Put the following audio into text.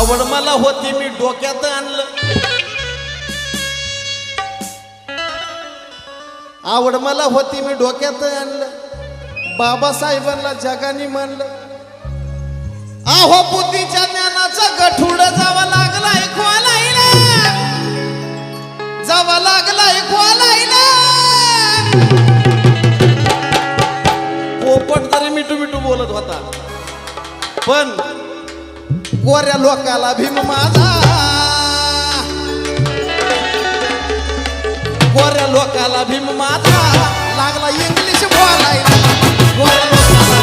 आवड मला होती मी डोक्यात आणलं, आवड मला होती मी डोक्यात आणलं, बाबासाहेबांना जगाने मानलं. आहो बुद्धीच्या ज्ञानाचा गठुड जावा लागलाय खोलायला, जावा लागलाय खोलायला. पोपट तरी मिठू मिठू बोलत होता, पण गोऱ्या लोकाला भीम माझा, गोऱ्या लोकाला भीम माझा लागला इंग्लिश बोलायला. गोऱ्या लोकाला